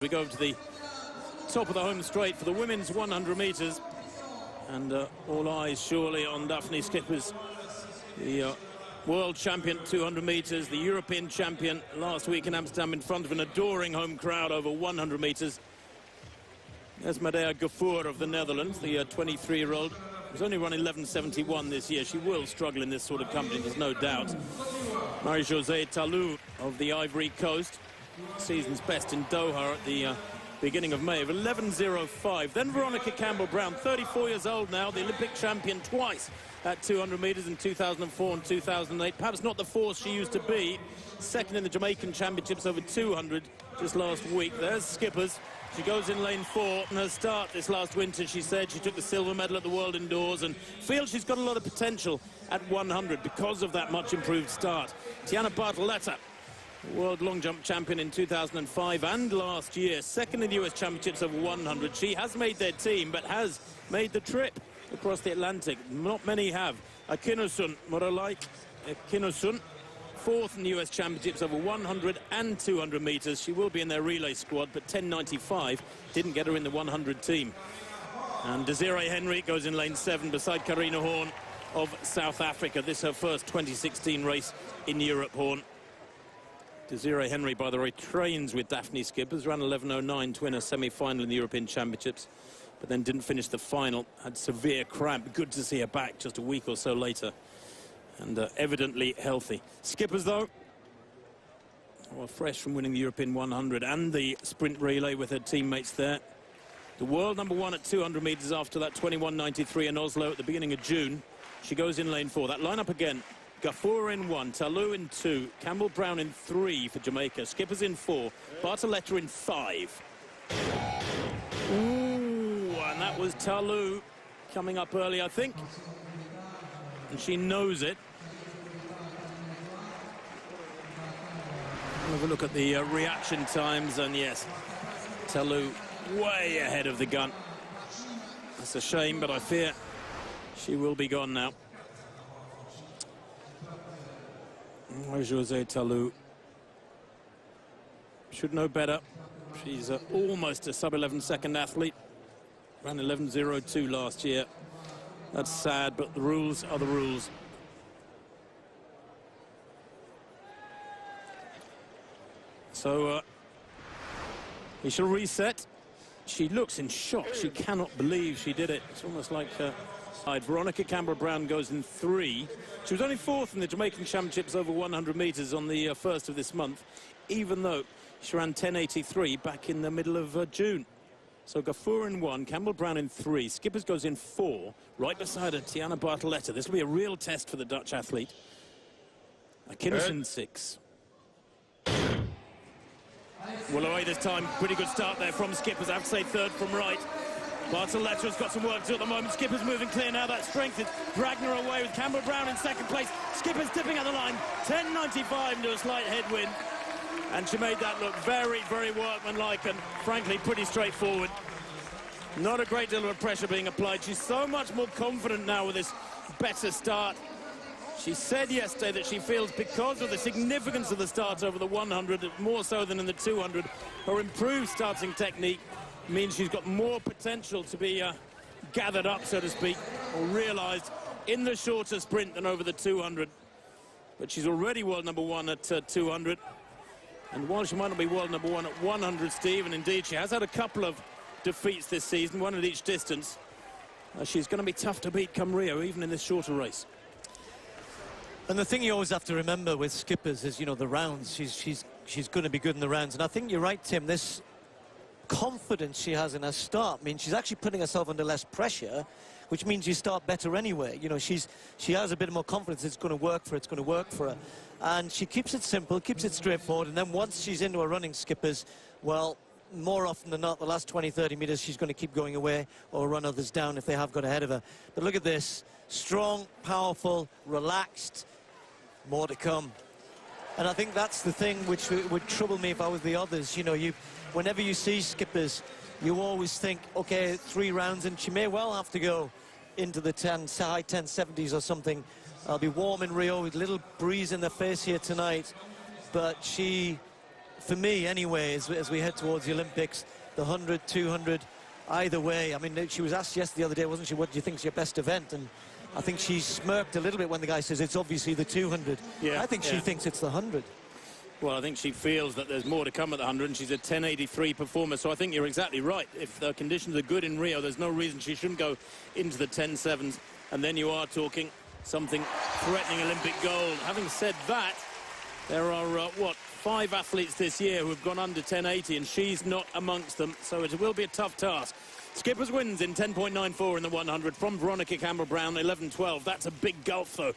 We go to the top of the home straight for the women's 100 metres, and all eyes surely on Dafne Schippers, the world champion 200 metres, the European champion last week in Amsterdam in front of an adoring home crowd over 100 metres. There's Medea Gafour of the Netherlands, the 23-year-old. Has only run 11.71 this year. She will struggle in this sort of company, there's no doubt. Marie-Josée Tallou of the Ivory Coast, season's best in Doha at the beginning of May of 11.05. Then Veronica Campbell-Brown, 34 years old now, the Olympic champion twice at 200 metres in 2004 and 2008. Perhaps not the force she used to be. Second in the Jamaican Championships over 200 just last week. There's Schippers. She goes in lane 4. In her start this last winter, she said she took the silver medal at the World Indoors and feels she's got a lot of potential at 100 because of that much improved start. Tiana Bartoletta, world long jump champion in 2005 and last year, second in the US Championships over 100. She has made their team, but has made the trip across the Atlantic. Not many have. Akinosun, Morolai Akinosun, fourth in the US Championships over 100 and 200 metres. She will be in their relay squad, but 10.95 didn't get her in the 100 team. And Desiree Henry goes in lane 7 beside Karina Horn of South Africa. This is her first 2016 race in Europe, Horn. Desiree Henry, by the way, trains with Dafne Schippers, ran 11.09 to win a semi-final in the European Championships, but then didn't finish the final, had severe cramp. Good to see her back just a week or so later, and evidently healthy. Schippers, though, well, fresh from winning the European 100 and the sprint relay with her teammates there. The world #1 at 200 metres after that 21.93 in Oslo at the beginning of June. She goes in lane 4. That lineup again. Gafour in 1, Tallou in 2, Campbell-Brown in 3 for Jamaica, Schippers in 4, Bartoletta in 5. Ooh, and that was Tallou coming up early, I think. And she knows it. Have a look at the reaction times, and yes, Tallou way ahead of the gun. That's a shame, but I fear she will be gone now. Marie-Josée Tallou should know better. She's almost a sub-11 second athlete. Ran 11.02 last year. That's sad, but the rules are the rules. So we shall reset. She looks in shock. She cannot believe she did it. It's almost like Veronica Campbell-Brown goes in 3. She was only 4th in the Jamaican Championships over 100 metres on the 1st of this month, even though she ran 10.83 back in the middle of June. So Gafour in 1, Campbell-Brown in 3, Schippers goes in 4, right beside her, Tiana Bartoletta. This will be a real test for the Dutch athlete. Akinosun in 6. Well, away this time, pretty good start there from Schippers. I have to say third from right. Bartoletta's got some work to do at the moment. Schippers moving clear now. That strength is dragging her away with Campbell-Brown in second place. Schippers dipping at the line. 10.95 into a slight headwind. And she made that look very, very workmanlike and, frankly, pretty straightforward. Not a great deal of pressure being applied. She's so much more confident now with this better start. She said yesterday that she feels, because of the significance of the start over the 100, more so than in the 200, her improved starting technique means she's got more potential to be gathered up, so to speak, or realised in the shorter sprint than over the 200. But she's already world #1 at 200. And while she might not be world #1 at 100, Steve, and indeed she has had a couple of defeats this season, one at each distance, she's going to be tough to beat come Rio, even in this shorter race. And the thing you always have to remember with Schippers is, you know, the rounds. She's going to be good in the rounds. And I think you're right, Tim. This confidence she has in her start means she's actually putting herself under less pressure, which means you start better anyway. You know, she has a bit more confidence. It's going to work for her. It's going to work for her. And she keeps it simple, keeps it straightforward. And then once she's into her running, Schippers, well, more often than not, the last 20, 30 metres, she's going to keep going away or run others down if they have got ahead of her. But look at this. Strong, powerful, relaxed. More to come. And I think that's the thing which would trouble me if I was the others. You know, whenever you see Schippers, you always think, okay, 3 rounds, and she may well have to go into the high 1070s or something. I'll be warm in Rio with a little breeze in the face here tonight. But she for me anyway, as we head towards the Olympics, the 100, 200, either way. I mean, she was asked yesterday, the other day, wasn't she, what do you think is your best event? And I think she smirked a little bit when the guy says it's obviously the 200. Yeah, I think she thinks it's the 100. Well, I think she feels that there's more to come at the 100, and she's a 10.83 performer, so I think you're exactly right. If the conditions are good in Rio, there's no reason she shouldn't go into the 10.7s, and then you are talking something threatening Olympic gold. Having said that, there are, 5 athletes this year who have gone under 10.80, and she's not amongst them, so it will be a tough task. Schippers wins in 10.94 in the 100 from Veronica Campbell-Brown, 11.12. That's a big gulf, though.